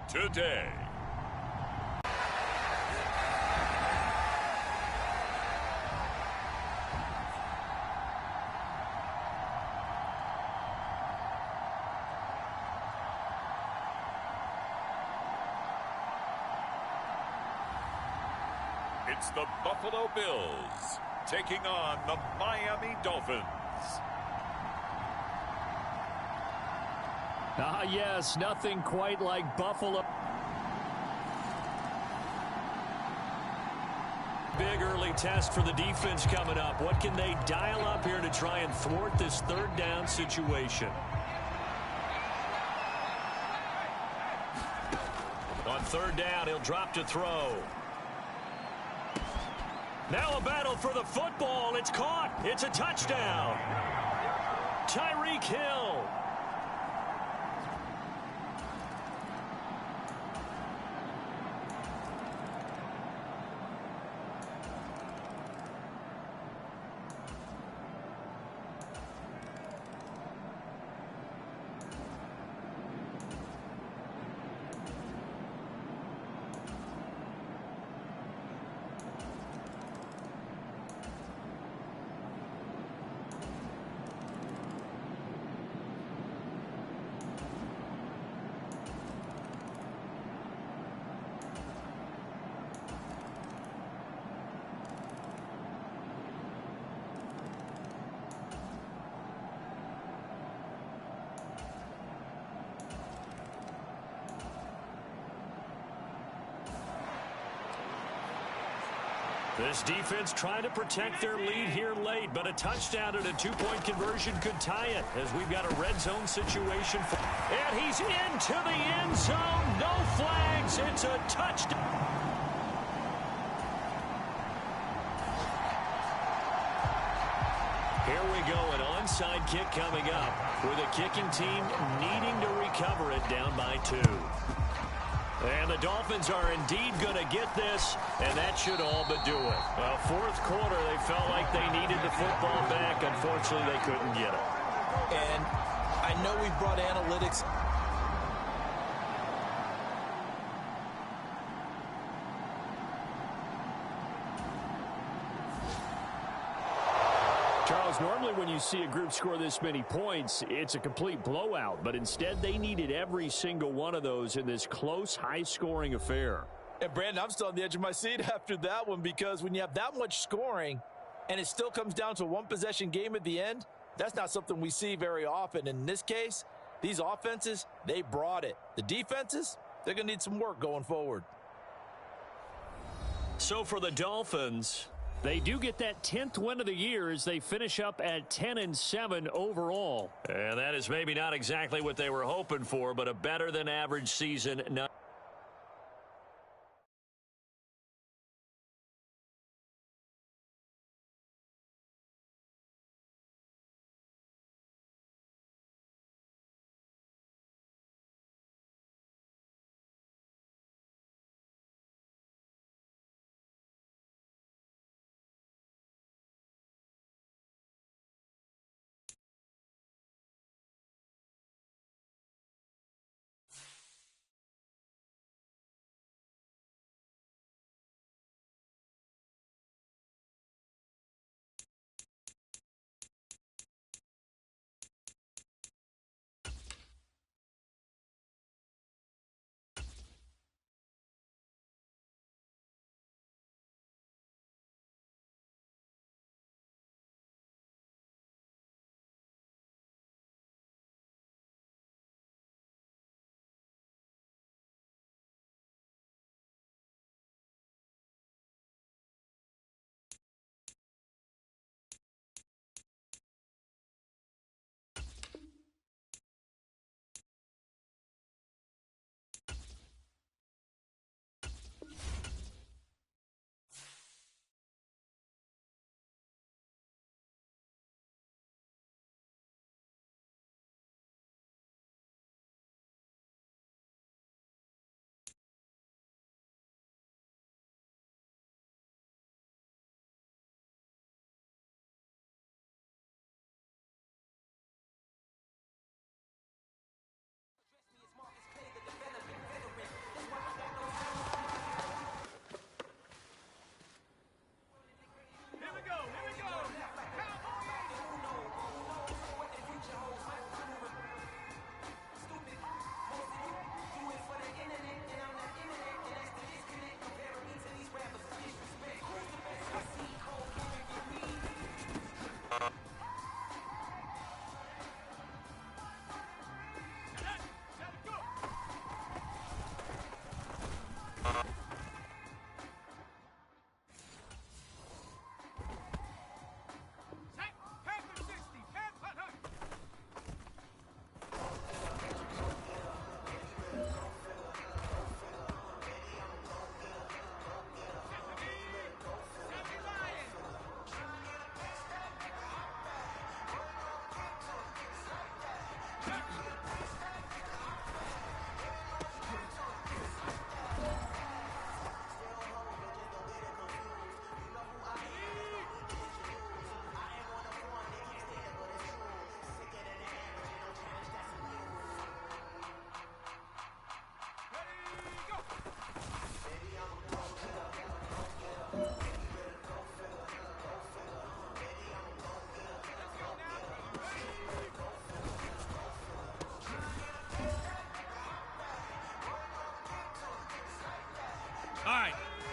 today. It's the Buffalo Bills taking on the Miami Dolphins. Yes, nothing quite like Buffalo. Big early test for the defense coming up. What can they dial up here to try and thwart this third down situation? On third down, he'll drop to throw. Now a battle for the football. It's caught. It's a touchdown. Tyreek Hill. This defense trying to protect their lead here late, but a touchdown and a two-point conversion could tie it as we've got a red zone situation. And he's into the end zone. No flags. It's a touchdown. Here we go, an onside kick coming up with the kicking team needing to recover it down by 2. And the Dolphins are indeed going to get this, and that should all but do it. Well, fourth quarter, they felt like they needed the football back. Unfortunately, they couldn't get it. And I know we've brought analytics. Charles, normally when you see a group score this many points, it's a complete blowout. But instead, they needed every single one of those in this close, high-scoring affair. And, Brandon, I'm still on the edge of my seat after that one because when you have that much scoring and it still comes down to a one-possession game at the end, that's not something we see very often. And in this case, these offenses, they brought it. The defenses, they're going to need some work going forward. So for the Dolphins, they do get that 10th win of the year as they finish up at 10-7 overall. And that is maybe not exactly what they were hoping for, but a better than average season.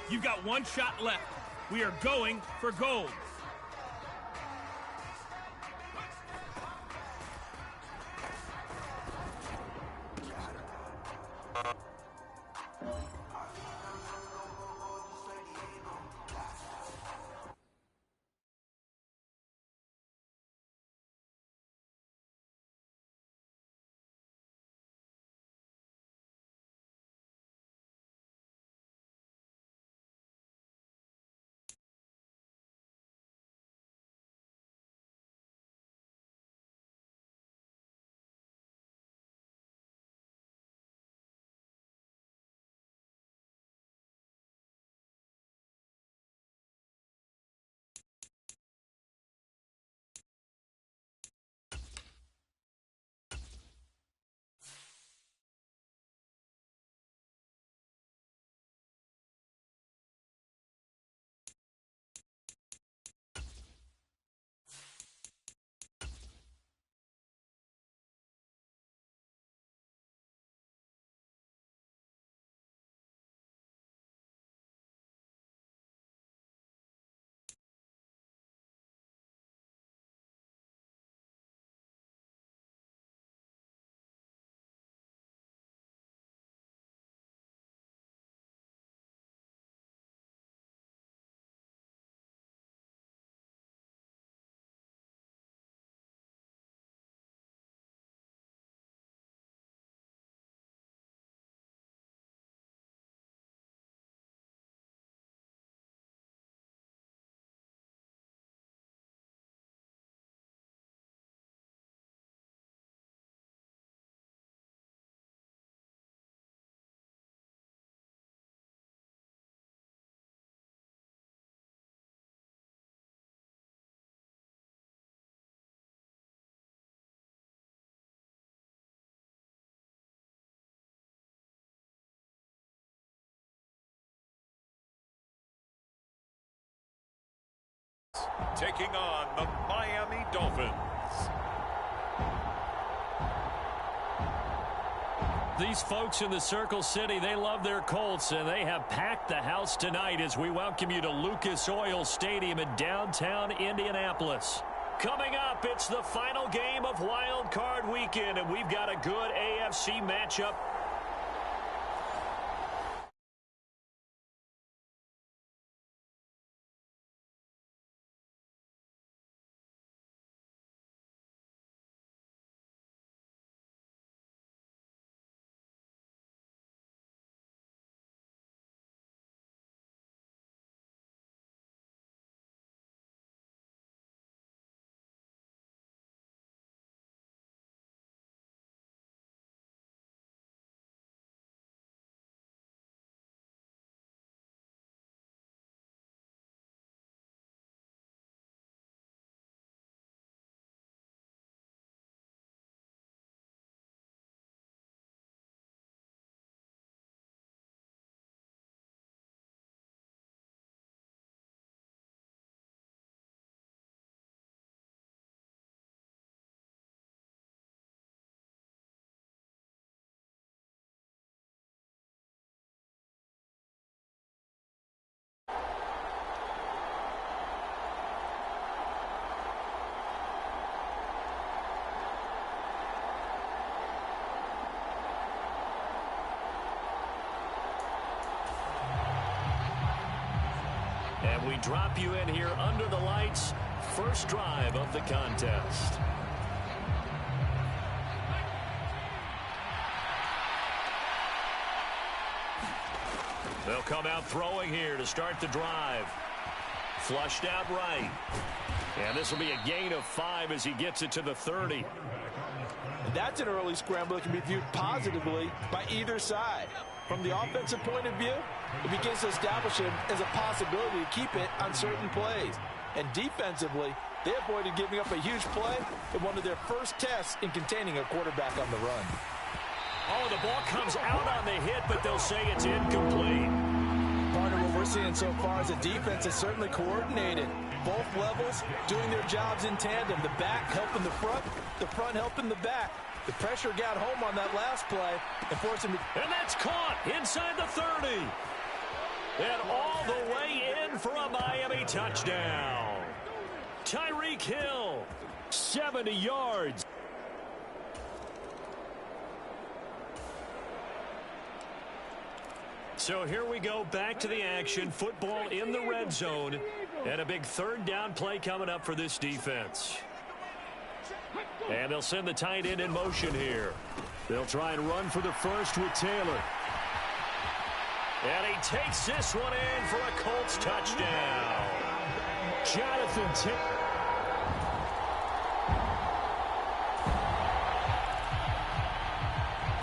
You've got one shot left. We are going for gold. Taking on the Miami Dolphins. These folks in the Circle City, they love their Colts, and they have packed the house tonight as we welcome you to Lucas Oil Stadium in downtown Indianapolis. Coming up, it's the final game of Wild Card Weekend, and we've got a good AFC matchup. And we drop you in here under the lights. First drive of the contest. They'll come out throwing here to start the drive. Flushed out right. And this will be a gain of 5 as he gets it to the 30. That's an early scramble that can be viewed positively by either side. From the offensive point of view, it begins to establish him as a possibility to keep it on certain plays. And defensively, they avoided giving up a huge play in one of their first tests in containing a quarterback on the run. Oh, the ball comes out on the hit, but they'll say it's incomplete. Partner, what we're seeing so far is a defense that's certainly coordinated. Both levels doing their jobs in tandem. The back helping the front helping the back. The pressure got home on that last play and forced him to... And that's caught inside the 30. And all the way in for a Miami touchdown. Tyreek Hill, 70 yards. So here we go, back to the action. Football in the red zone. And a big third down play coming up for this defense. And they'll send the tight end in motion here. They'll try and run for the first with Taylor. And he takes this one in for a Colts touchdown. Jonathan Taylor.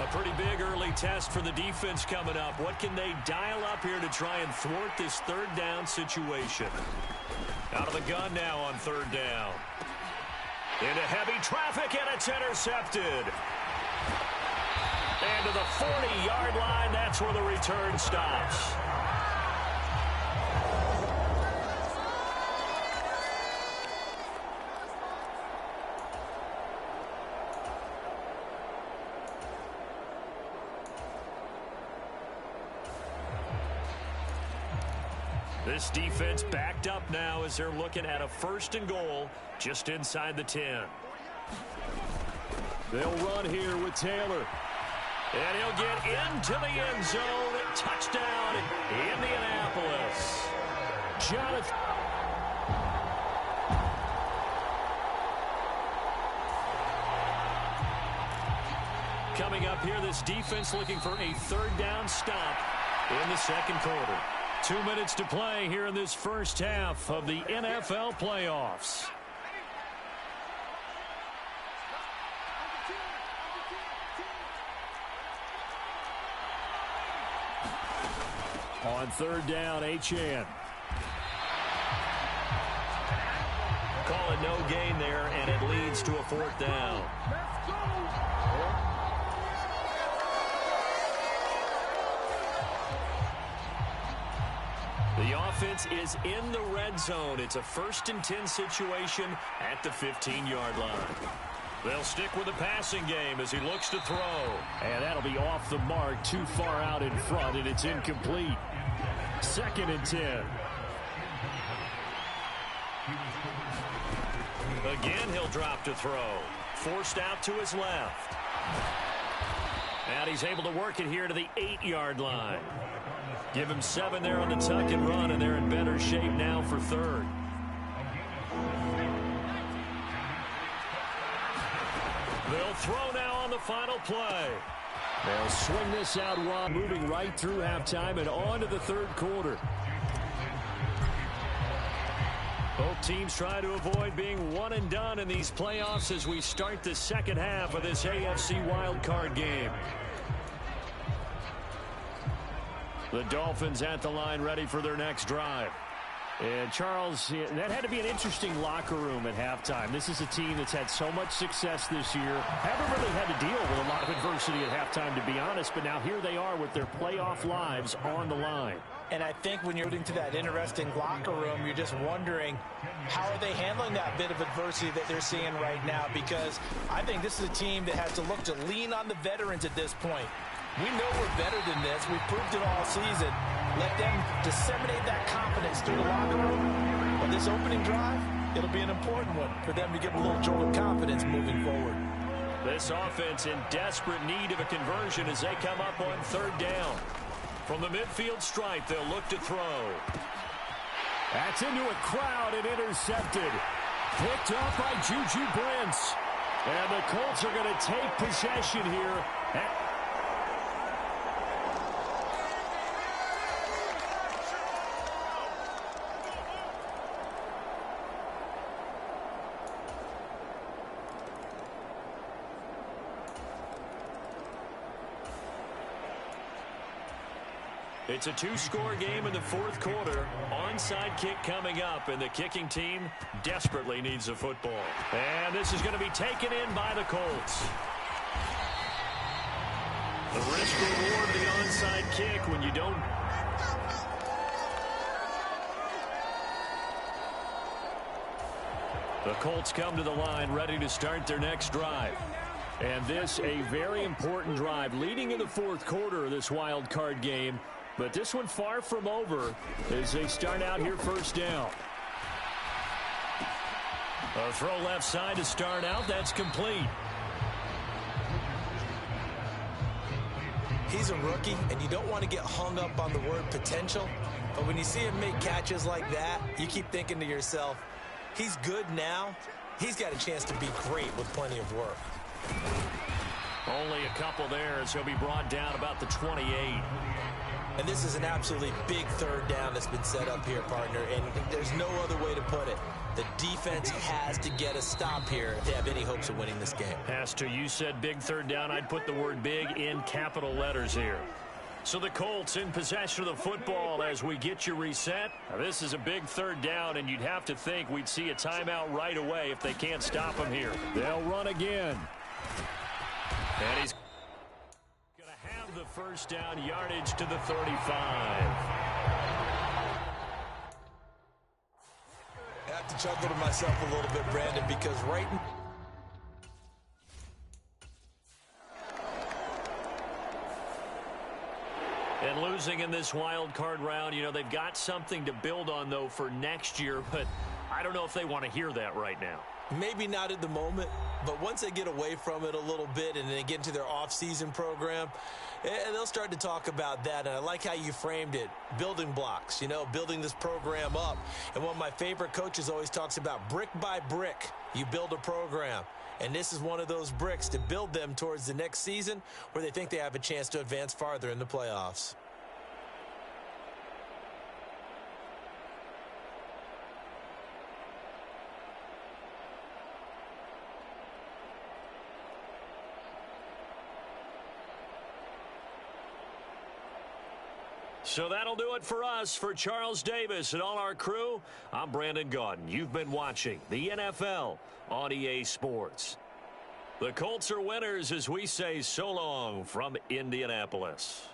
A pretty big early test for the defense coming up. What can they dial up here to try and thwart this third down situation? Out of the gun now on third down. Into heavy traffic, and it's intercepted. And to the 40-yard line, that's where the return stops. This defense backed up now as they're looking at a 1st and goal just inside the 10. They'll run here with Taylor. And he'll get into the end zone. Touchdown, Indianapolis. Jonathan. Coming up here, this defense looking for a third down stop in the second quarter. 2 minutes to play here in this first half of the NFL playoffs. On third down, Achane. Call it no gain there, and it leads to a 4th down. The offense is in the red zone. It's a 1st and 10 situation at the 15-yard line. They'll stick with the passing game as he looks to throw. And that'll be off the mark, too far out in front, and it's incomplete. 2nd and 10. Again, he'll drop to throw. Forced out to his left. And he's able to work it here to the 8-yard line. Give him 7 there on the tuck and run, and they're in better shape now for 3rd. They'll throw now on the final play. They'll swing this out wide, moving right through halftime and on to the 3rd quarter. Both teams try to avoid being one and done in these playoffs as we start the second half of this AFC wildcard game. The Dolphins at the line ready for their next drive. And Charles, that had to be an interesting locker room at halftime. This is a team that's had so much success this year. Haven't really had to deal with a lot of adversity at halftime, to be honest. But now here they are with their playoff lives on the line. And I think when you're getting to that interesting locker room, you're just wondering, how are they handling that bit of adversity that they're seeing right now? Because I think this is a team that has to look to lean on the veterans at this point. We know we're better than this. We've proved it all season. Let them disseminate that confidence through the locker room. But this opening drive, it'll be an important one for them to give a little jolt of confidence moving forward. This offense in desperate need of a conversion as they come up on 3rd down. From the midfield stripe, they'll look to throw. That's into a crowd and intercepted. Picked up by Juju Brents. And the Colts are going to take possession here. It's a 2-score game in the 4th quarter. Onside kick coming up, and the kicking team desperately needs a football. And this is going to be taken in by the Colts. The risk reward of the onside kick when you don't. The Colts come to the line ready to start their next drive. And this a very important drive leading in the 4th quarter of this wild card game. But this one far from over as they start out here first down. A throw left side to start out. That's complete. He's a rookie, and you don't want to get hung up on the word potential. But when you see him make catches like that, you keep thinking to yourself, he's good now. He's got a chance to be great with plenty of work. Only a couple there as he'll be brought down about the 28. And this is an absolutely big third down that's been set up here, partner, and there's no other way to put it. The defense has to get a stop here if they have any hopes of winning this game. Has to. You said big third down. I'd put the word big in capital letters here. So the Colts in possession of the football as we get you reset. Now, this is a big third down, and you'd have to think we'd see a timeout right away if they can't stop him here. They'll run again. And he's going to have the first down, yardage to the 35. I have to chuckle to myself a little bit, Brandon, because right and losing in this wild card round, you know, they've got something to build on, though, for next year, but I don't know if they want to hear that right now. maybe not at the moment, but once they get away from it a little bit and they get into their off-season program, they'll start to talk about that. And I like how you framed it, building blocks, you know, building this program up. And one of my favorite coaches always talks about brick by brick, you build a program. And this is one of those bricks to build them towards the next season where they think they have a chance to advance farther in the playoffs. So that'll do it for us. For Charles Davis and all our crew, I'm Brandon Gaudin. You've been watching the NFL on EA Sports. The Colts are winners as we say so long from Indianapolis.